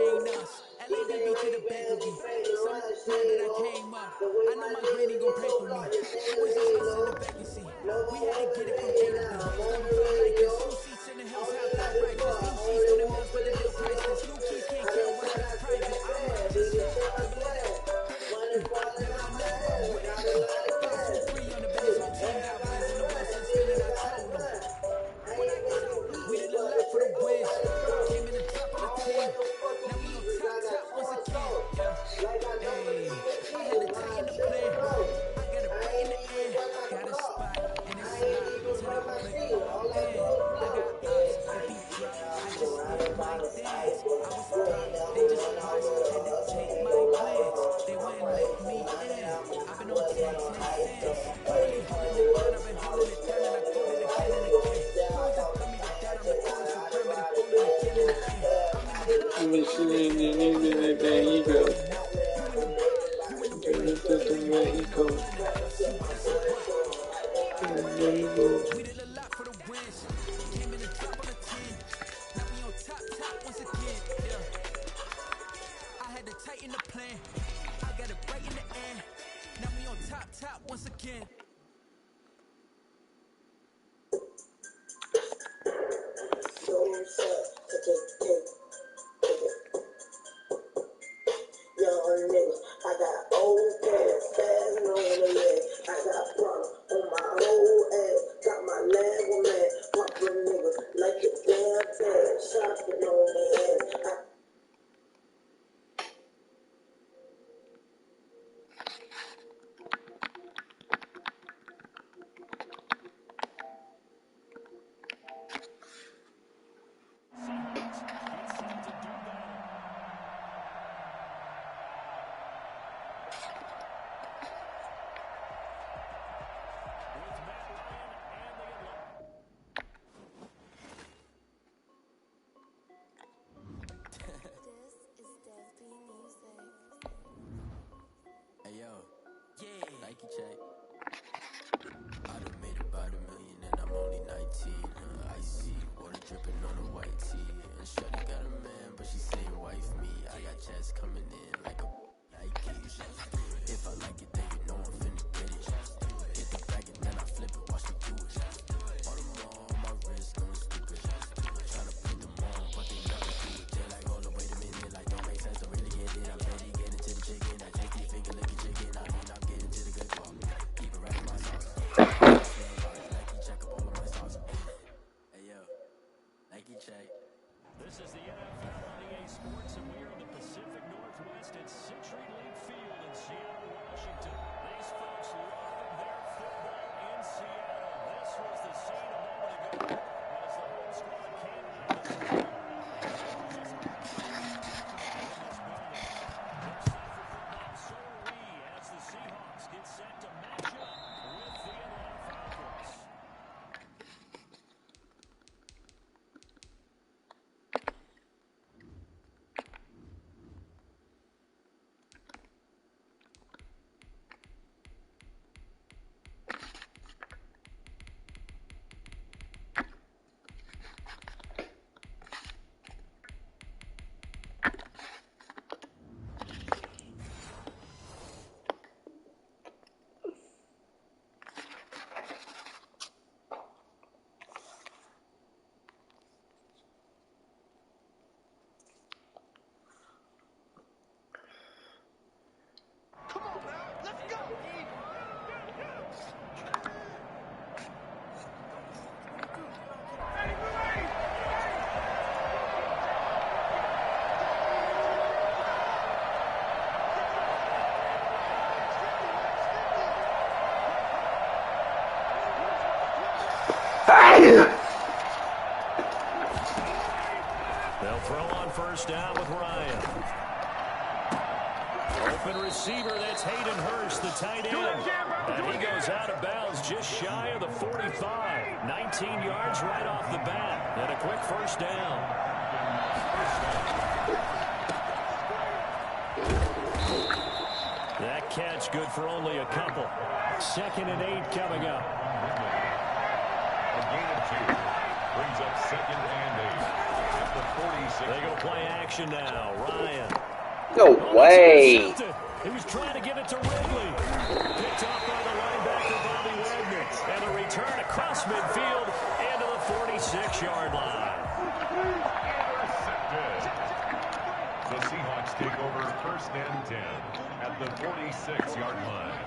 ain't us. LADB to the bakery. Some mad that I came up. I know my granny gon' pray for me. It was just us in the vacancy. We had to get it from A to B. Never felt like this. 2 seats in the hills, how felt righteous. New sheets for the mills, but the deal priceless. New keys can't count what I got private. I'm righteous. Never let that get it. Never I'm never I'm with it. Felt so free on the bench. Whole team got wins on the Wilson spinning. I told them. When I get out, we did a lot for the wins. Came in the drop of the 10. Now we on top once again. Yeah. Hey, I had to tighten the plan. I got it right in the end. Got a spot and it's locked to the click all in. I got ops. If he drop, I just hit my dance. I was popped. They just watched. Had to take my glance. They wouldn't let me in. I've been on 10 since. Really holding it down. I've been holding it down and I quote it again and again. Who was to tell me to doubt? I'm the coldest around, but he folded again and again. I'm in the There you go. Mexico. We did a lot for the wins. Came in the drop on the 10. Now we on top once again. Yeah. I had to tighten the plan. I got it right in the end. Now we on top once again. Young nigga, I got old gas, fast on the leg. I got product on my whole ass. Got my level man, poppin' nigga like a damn tag. Shopping on the ass. Nike check. I done made about $1 million and I'm only 19. Icy water dripping on a white tee. And Shorty got a man, but she saying wife me. I got chats coming in like a Yahgee. If I like it, then you know I'm finna get it. Hit the bag and then I flip it, watch me do it. All them on my wrist, going stupid. Tryna put them on, but they never do it. They're like, hold on, wait a minute, like don't make sense to really get it. I'm ready, get into the chicken. I take these finger licking chicken. I mean, I'm getting to the good part. Keep it right in my sauce. Nike check up all of my sauce. Hey yo, Nike check. This is the NFL on EA Sports, and we are in the Pacific Northwest at Century Link Field in Seattle, Washington. These folks love their football in Seattle. This was the scene a moment ago as the home squad came out of the tunnel. So are we as the Seahawks get set to match up with the Atlanta Falcons. They'll throw on first down with Ryan. Open receiver, that's Hayden Hurst, the tight end. And he goes out of bounds just shy of the 45. 19 yards right off the bat. And a quick first down. That catch good for only a couple. 2nd and 8 coming up. A gain of 2 brings up 2nd and 8. at the 46. They go play action now. Ryan. No way. He was trying to give it to Ridley. Picked off by the linebacker, Bobby Wagner. And a return across midfield into the 46-yard line. Intercepted. The Seahawks take over 1st and 10 at the 46-yard line.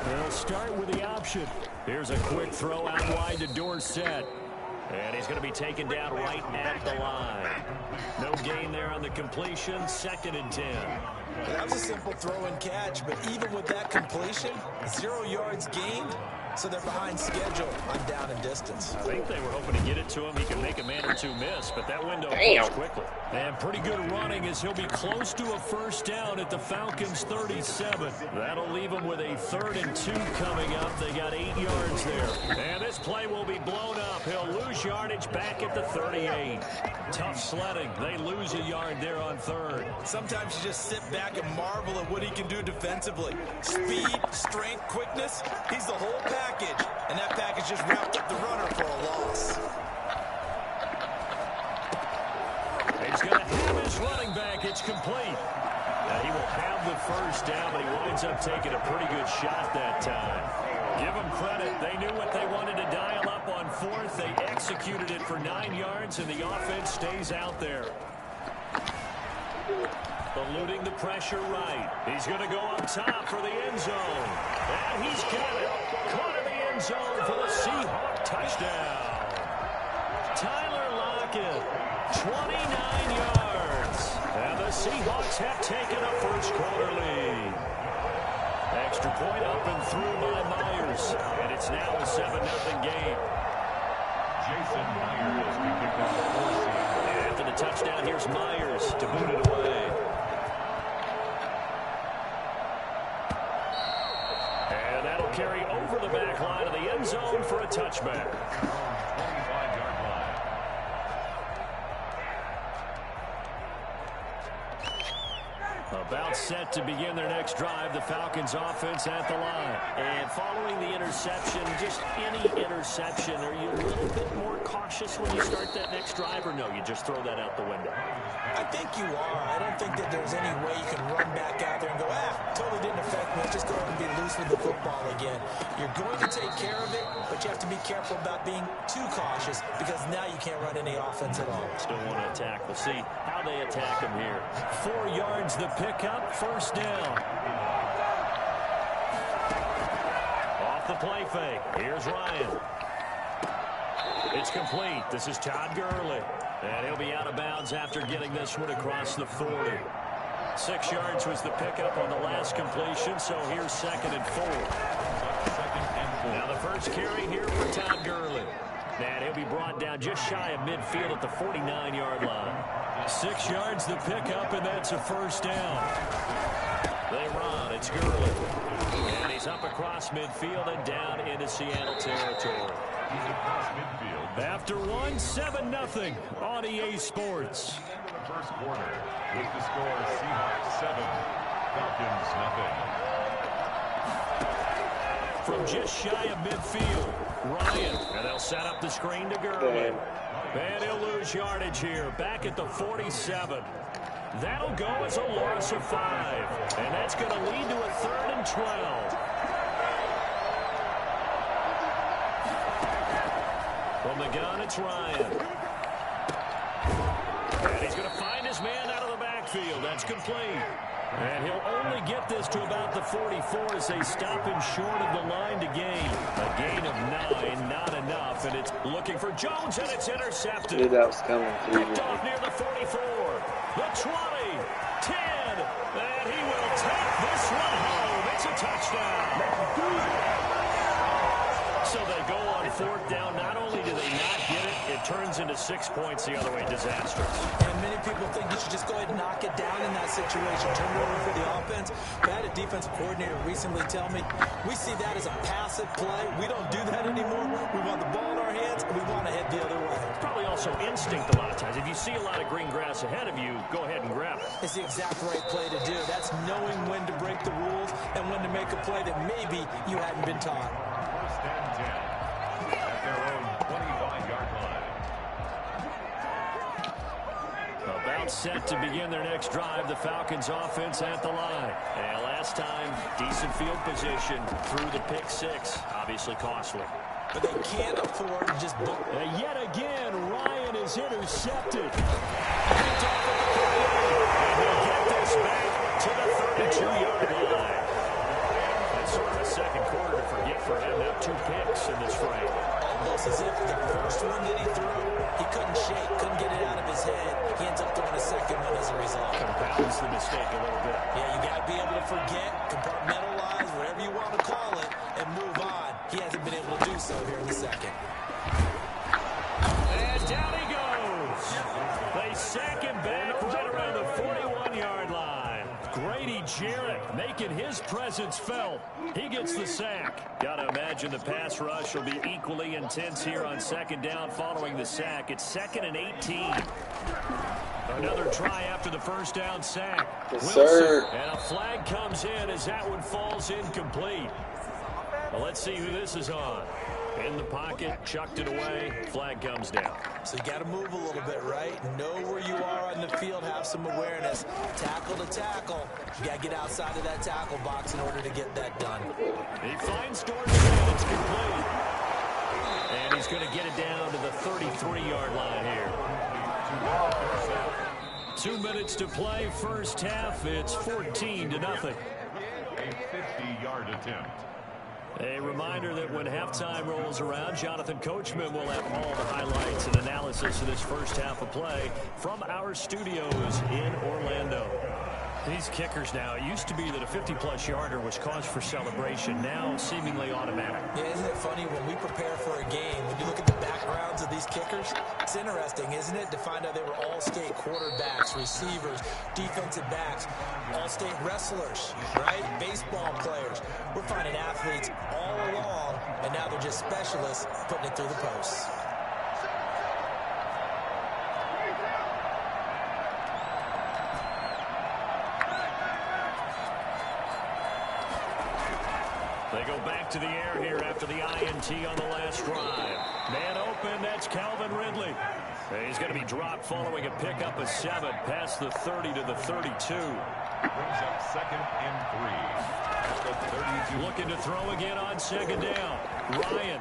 They'll start with the option. Here's a quick throw out wide to Dorsett. And he's going to be taken down right at the line. No gain there on the completion. 2nd and 10. That was a simple throw and catch, but even with that completion, 0 yards gained, so they're behind schedule on down and distance. I think they were hoping to get it to him. He could make a man or two miss, but that window closed quickly. And pretty good running as he'll be close to a 1st down at the Falcons' 37. That'll leave him with a 3rd and 2 coming up. They got 8 yards there. And this play will be blown up. He'll lose yardage back at the 38. Tough sledding. They lose a yard there on 3rd. Sometimes you just sit back and marvel at what he can do defensively. Speed, strength, quickness, he's the whole package. And that package just wrapped up the runner for a loss. He's going to have his running back. It's complete. Now he will have the 1st down, but he winds up taking a pretty good shot that time. Give them credit. They knew what they wanted to dial up on 4th. They executed it for 9 yards, and the offense stays out there. Eluding the pressure right. He's going to go up top for the end zone. And he's got it. Caught in the end zone for the Seahawk touchdown. Tyler Lockett, 29 yards. And the Seahawks have taken a 1st quarter lead. Extra point up and through by Myers. And it's now a 7-0 game. Jason Myers can pick up the 4 seed. After the touchdown, here's Myers to boot it away. And that'll carry over the back line of the end zone for a touchback. 25-yard line. About set to begin their next drive. The Falcons offense at the line. And following the interception, just any interception, are you a little bit more cautious when you start that next drive, or no, you just throw that out the window? I think you are. I don't think that there's any way you can run back out there and go, totally didn't affect me. Let's just go ahead and be loose with the football again. You're going to take care of it, but you have to be careful about being too cautious because now you can't run any offense at all. Still want to attack. We'll see how they attack him here. 4 yards the pickup, 1st down. Off the play fake. Here's Ryan. It's complete. This is Todd Gurley. And he'll be out of bounds after getting this one across the 40. 6 yards was the pickup on the last completion, so here's 2nd and 4. Now the first carry here for Todd Gurley. And he'll be brought down just shy of midfield at the 49-yard line. 6 yards the pickup, and that's a 1st down. They run. It's Gurley. And he's up across midfield and down into Seattle territory. He's across midfield. After 7-0 on EA Sports. Into the 1st quarter with the score Seahawks 7, Falcons 0. From just shy of midfield, Ryan. And they'll set up the screen to Gurley. And he'll lose yardage here, back at the 47. That'll go as a loss of 5. And that's going to lead to a 3rd and 12. From the gun, it's Ryan. And he's going to find his man out of the backfield. That's complete. And he'll only get this to about the 44 as they stop him short of the line to gain. A gain of 9, not enough. And it's looking for Jones, and it's intercepted. Knew that was coming. Picked off near the 44. The 20, 10, and he will take this one home. It's a touchdown. So they go on 4th down. Not only do they not get it, it turns into 6 points the other way. Disastrous. And many people think you should just go ahead and knock it down in that situation. Turn it over for the offense. I had a defensive coordinator recently tell me, we see that as a passive play. We don't do that anymore. We want the ball in our hands, and we want to head the other way. It's probably also instinct a lot of times. If you see a lot of green grass ahead of you, go ahead and grab it. It's the exact right play to do. That's knowing when to break the rules and when to make a play that maybe you hadn't been taught. 1st and 10 at their own 25. timeout set to begin their next drive. The Falcons offense at the line. And last time, decent field position through the pick six. Obviously costly. But they can't afford to just book. Yet again, Ryan is intercepted. Picked off at the 38. And he'll get this back to the 32-yard line. That's sort of a second quarter to forget for him. Now 2 picks in this frame. Almost as if the first one that he threw, he couldn't shake, couldn't get it out of his head. He ends up throwing a second one as a result. Compounds the mistake a little bit. Yeah, you got to be able to forget, compartmentalize, whatever you want to call it, and move on. He hasn't been able to do so here in the second. And down he goes. They sack him back right around the 41-yard line. Grady Jarrett making his presence felt. He gets the sack. Got to imagine the pass rush will be equally intense here on second down following the sack. It's 2nd and 18. Another try after the first down sack. Yes, Wilson, sir. and a flag comes in as that one falls incomplete. Well, let's see who this is on. In the pocket, chucked it away, flag comes down. So you got to move a little bit, right? Know where you are on the field, have some awareness. Tackle to tackle. You got to get outside of that tackle box in order to get that done. He finds Gordon again. It's complete. And he's going to get it down to the 33-yard line here. 2 minutes to play, first half. It's 14-0. A 50-yard attempt. A reminder that when halftime rolls around, Jonathan Coachman will have all the highlights and analysis of this first half of play from our studios in Orlando. These kickers now, it used to be that a 50-plus yarder was cause for celebration, now seemingly automatic. Yeah, isn't it funny when we prepare for a game, when you look at the backgrounds of these kickers, it's interesting, isn't it, to find out they were all-state quarterbacks, receivers, defensive backs, all-state wrestlers, right? Baseball players. We're finding athletes all along, and now they're just specialists putting it through the posts. They go back to the air here after the INT on the last drive. Man open, that's Calvin Ridley. He's going to be dropped following a pickup of 7 past the 30 to the 32. Brings up 2nd and 3. At the 32. Looking to throw again on second down. Ryan.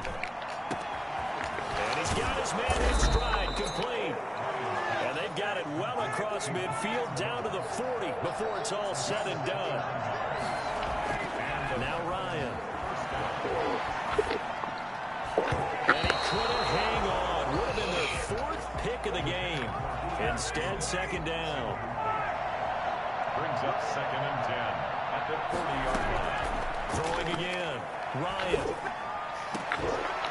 And he's got his man in stride, complete. And they've got it well across midfield down to the 40 before it's all said and done. Now Ryan. And he couldn't hang on. Would have been their 4th pick of the game. Instead, second down. Brings up 2nd and 10 at the 40-yard line. Throwing again. Ryan.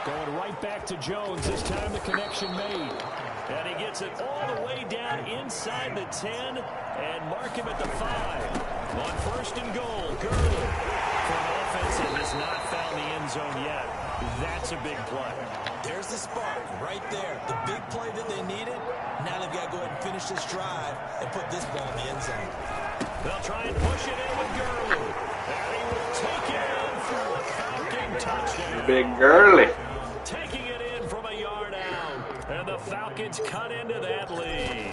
Going right back to Jones. This time the connection made. And he gets it all the way down inside the 10 and mark him at the 5. On 1st and goal, Gurley. For an offense that has not found the end zone yet, that's a big play. There's the spark right there. The big play that they needed. Now they've got to go ahead and finish this drive and put this ball in the end zone. They'll try and push it in with Gurley. And he will take it in for a Falcon touchdown. Big Gurley. Taking it in from a yard out. And the Falcons cut into that lead.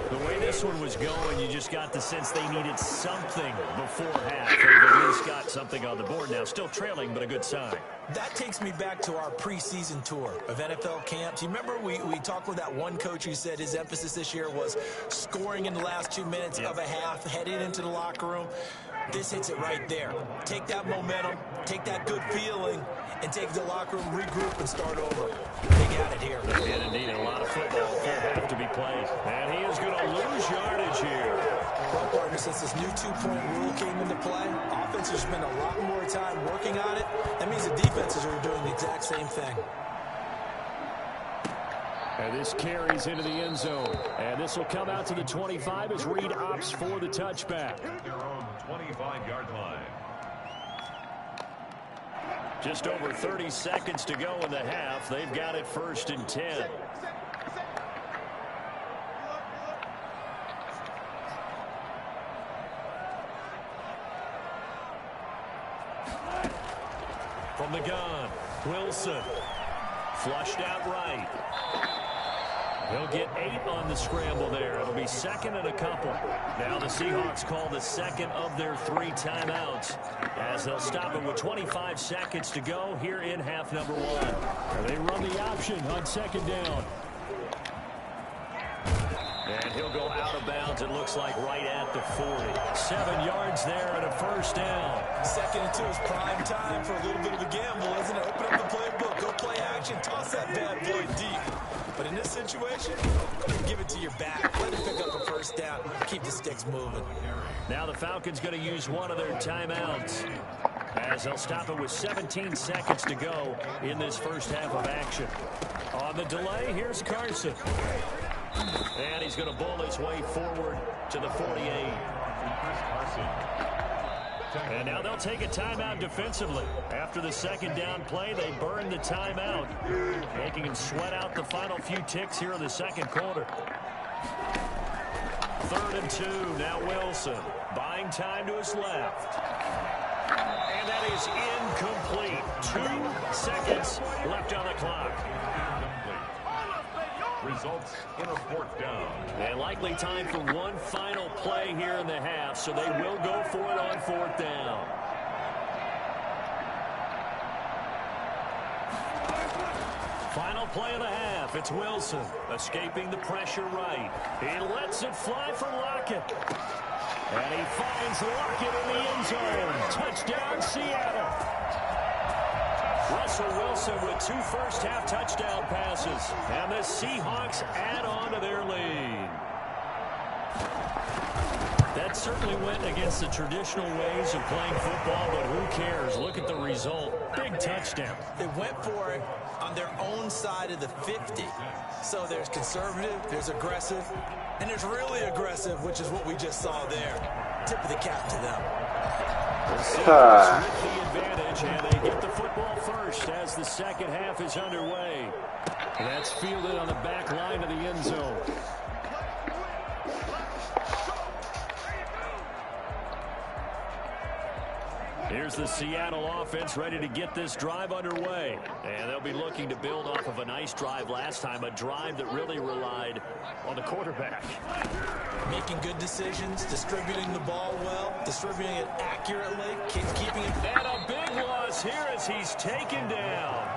The way this one was going, you just got the sense they needed something before half. They've at least got something on the board now. Still trailing, but a good sign. That takes me back to our preseason tour of NFL camps. You remember we talked with that one coach who said his emphasis this year was scoring in the last 2 minutes of a half, heading into the locker room. This hits it right there. Take that momentum, take that good feeling, and take the locker room, regroup, and start over. They got it here. They did indeed. A lot of football will have to be played. And he is going to lose yardage here. Well, partner, since this new two-point rule came into play, offenses spend a lot more time working on it. That means the defenses are doing the exact same thing. And this carries into the end zone. And this will come out to the 25 as Reed opts for the touchback. At their own 25-yard line. Just over 30 seconds to go in the half. They've got it 1st and 10. From the gun, Wilson. Flushed out right. He'll get 8 on the scramble there. It'll be second and a couple. Now the Seahawks call the second of their 3 timeouts as they'll stop it with 25 seconds to go here in half number 1. They run the option on second down. And he'll go out of bounds, it looks like, right at the 40. 7 yards there and a first down. Second and 2 is prime time for a little bit of a gamble, isn't it? Open up the playbook, go play action, toss that bad boy deep. But in this situation, give it to your back. Let it pick up a first down. Keep the sticks moving. Now the Falcons going to use one of their timeouts as they'll stop it with 17 seconds to go in this first half of action. On the delay, here's Carson. And he's going to bowl his way forward to the 48. And now they'll take a timeout defensively. After the second down play, they burn the timeout, making him sweat out the final few ticks here in the second quarter. 3rd and 2. Now Wilson buying time to his left. And that is incomplete. 2 seconds left on the clock. Results in a 4th down. And likely time for one final play here in the half, so they will go for it on 4th down. Final play of the half. It's Wilson escaping the pressure right. He lets it fly for Lockett. And he finds Lockett in the end zone. Touchdown, Seattle. Russell Wilson with 2 first-half touchdown passes. And the Seahawks add on to their lead. That certainly went against the traditional ways of playing football, but who cares? Look at the result. Big touchdown. They went for it on their own side of the 50. So there's conservative, there's aggressive, and there's really aggressive, which is what we just saw there. Tip of the cap to them. The Seahawks with the advantage, and they get the football first as the second half is underway. And that's fielded on the back line of the end zone. Here's the Seattle offense ready to get this drive underway. And they'll be looking to build off of a nice drive last time, a drive that really relied on the quarterback. Making good decisions, distributing the ball well, distributing it accurately, keeping it. And a big loss here as he's taken down.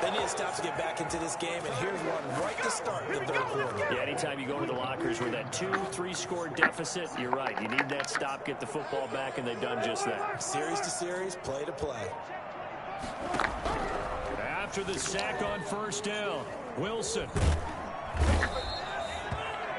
They need to stop to get back into this game, and here's one right to start the 3rd quarter. Yeah, anytime you go to the lockers with that 2-3 score deficit, you're right. You need that stop, get the football back, and they've done just that. Series to series, play to play. After the sack on first down, Wilson.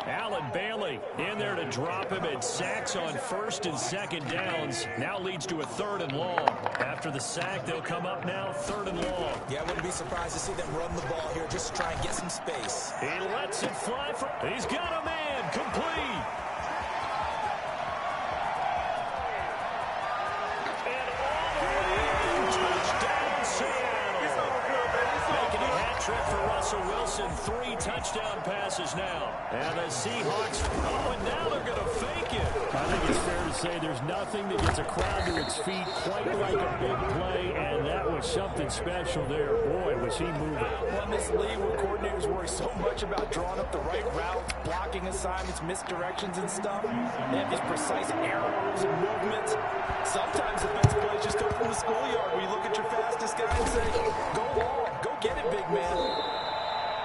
Allen Bailey in there to drop him, and sacks on 1st and 2nd downs. Now leads to a 3rd and long. After the sack, they'll come up now 3rd and long. Yeah, I wouldn't be surprised to see them run the ball here just to try and get some space. He lets it fly. He's got a man. Complete. And all the way, touchdown Seattle. Making a hat trick for Russell Wilson. 3 touchdown passes now. And the Seahawks, and now they're going to fake it. I think it's fair to say there's nothing that gets a crowd to its feet quite like a big play, and that was something special there. Boy, was he moving. Well, in this league where coordinators worry so much about drawing up the right routes, blocking assignments, misdirections and stuff, they have these precise arrows and movements. Sometimes the best plays just come from the schoolyard where you look at your fastest guy and say, go long, go get it, big man.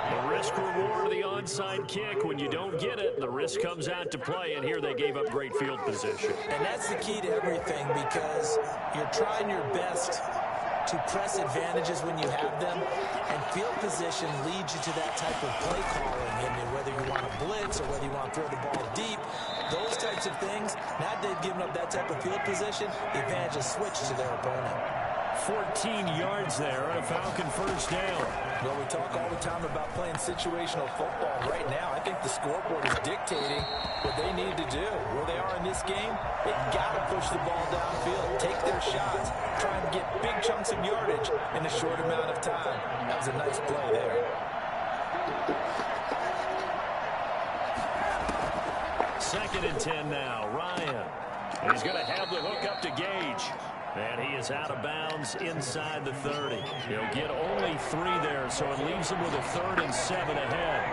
The risk-reward of the onside kick. When you don't get it, the risk comes out to play, and here they gave up great field position. And that's the key to everything, because you're trying your best to press advantages when you have them, and field position leads you to that type of play calling. And whether you want to blitz or whether you want to throw the ball deep, those types of things, now they've given up that type of field position, the advantage is switched to their opponent. 14 yards there on a Falcon first down. Well, we talk all the time about playing situational football. Right now, I think the scoreboard is dictating what they need to do. Where they are in this game, they got to push the ball downfield, take their shots, try and get big chunks of yardage in a short amount of time. That was a nice play there. Second and 10 now. Ryan. And he's going to have the hook up to Gage. And he is out of bounds inside the 30. He'll get only 3 there, so it leaves him with a 3rd and 7 ahead.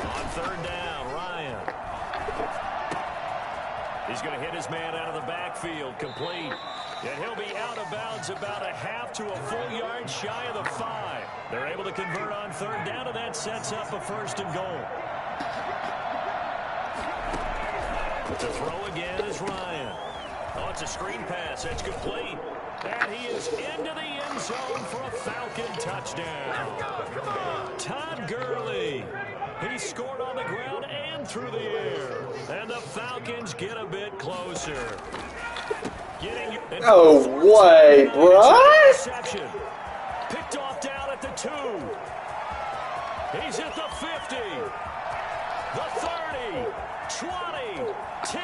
On third down, Ryan. He's going to hit his man out of the backfield, complete. And he'll be out of bounds about a half to a full yard shy of the 5. They're able to convert on third down, and that sets up a 1st and goal. To throw again is Ryan. Oh, it's a screen pass. That's complete. And he is into the end zone for a Falcon touchdown. Todd Gurley. He scored on the ground and through the air. And the Falcons get a bit closer. No way, bruh. Picked off down at the 2. He's at the 50. The 30. 20. 10.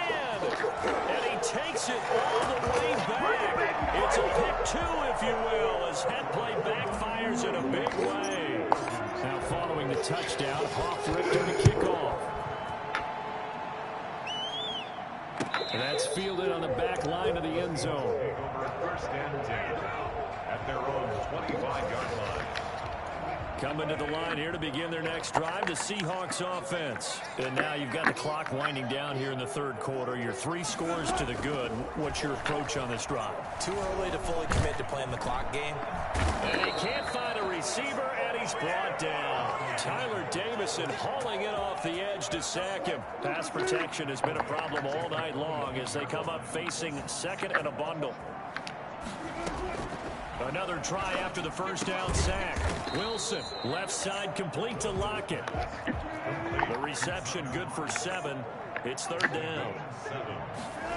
And he takes it all the way back. It's a pick 2, if you will, as that play backfires in a big way. Now following the touchdown, Hoff Richter to kick off. And that's fielded on the back line of the end zone. Over 1st and 10 at their own 25-yard line. Coming to the line here to begin their next drive, the Seahawks offense. And now you've got the clock winding down here in the 3rd quarter. Your 3 scores to the good. What's your approach on this drive? Too early to fully commit to playing the clock game. And he can't find a receiver, and he's brought down. Tyler Davison hauling it off the edge to sack him. Pass protection has been a problem all night long as they come up facing 2nd and a bundle. Another try after the 1st down sack. Wilson, left side complete to Lockett. The reception good for 7. It's 3rd down.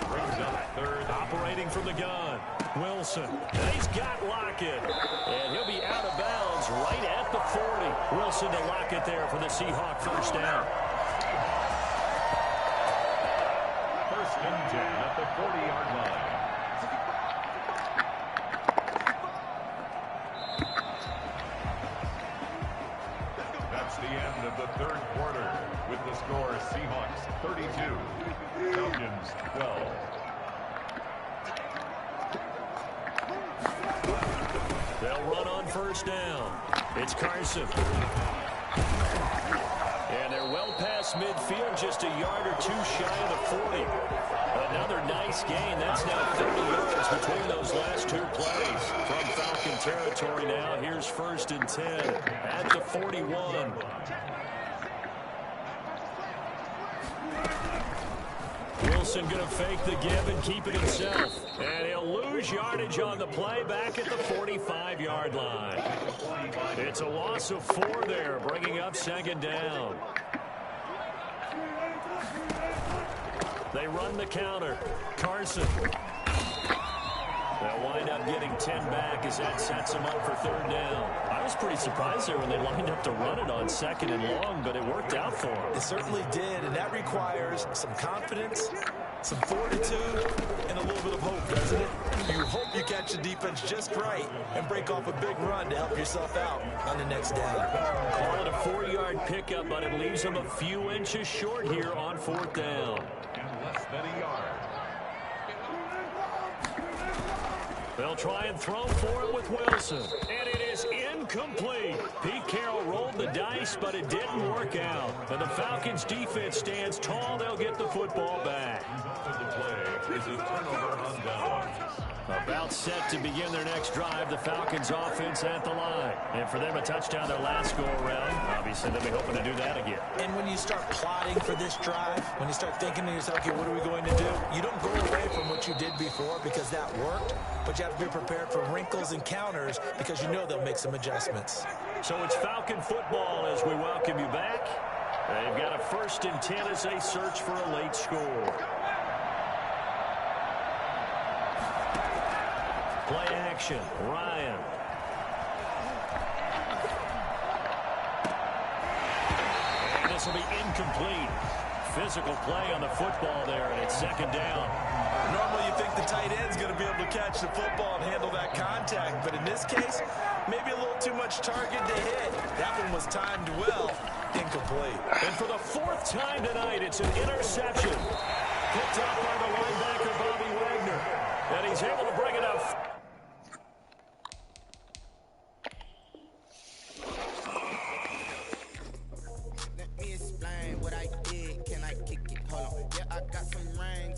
Brings up 3rd. Operating from the gun. Wilson. And he's got Lockett. And he'll be out of bounds right at the 40. Wilson to Lockett there for the Seahawk 1st down. 1st and 10 at the 40-yard line. That's the end of the 3rd quarter with the score Seahawks 32, Falcons 12. They'll run on 1st down. It's Carson. And they're well past midfield, just a yard or 2 shy of the 40. Another nice gain. That's now 30 yards between those last 2 plays. From Falcon territory now, here's 1st and 10 at the 41. Wilson going to fake the give and keep it himself. And he'll lose yardage on the play back at the 45-yard line. It's a loss of 4 there, bringing up 2nd down. They run the counter. Carson. They'll wind up getting 10 back as that sets them up for 3rd down. I was pretty surprised there when they lined up to run it on 2nd and long, but it worked out for them. It certainly did, and that requires some confidence, some fortitude, and a little bit of hope, doesn't it? You hope you catch the defense just right and break off a big run to help yourself out on the next down. Call it a 4-yard pickup, but it leaves them a few inches short here on 4th down. And less than a yard. They'll try and throw for it with Wilson. And it is incomplete. Pete Carroll rolled the dice, but it didn't work out. And the Falcons defense stands tall. They'll get the football back. The play is a turnover on down. About set to begin their next drive, the Falcons offense at the line. And for them, a touchdown their last go-around. Obviously, they'll be hoping to do that again. And when you start plotting for this drive, when you start thinking to yourself, okay, what are we going to do? You don't go away from what you did before because that worked, but you have to be prepared for wrinkles and counters because you know they'll make some adjustments. So it's Falcon football as we welcome you back. They've got a 1st and 10 as they search for a late score. Play action, Ryan. And this will be incomplete. Physical play on the football there, and it's 2nd down. Normally you think the tight end's going to be able to catch the football and handle that contact, but in this case, maybe a little too much target to hit. That one was timed well, incomplete. And for the 4th time tonight, it's an interception. Picked up by the linebacker, Bobby Wagner. And he's able to bring it up. Let me explain. hold on.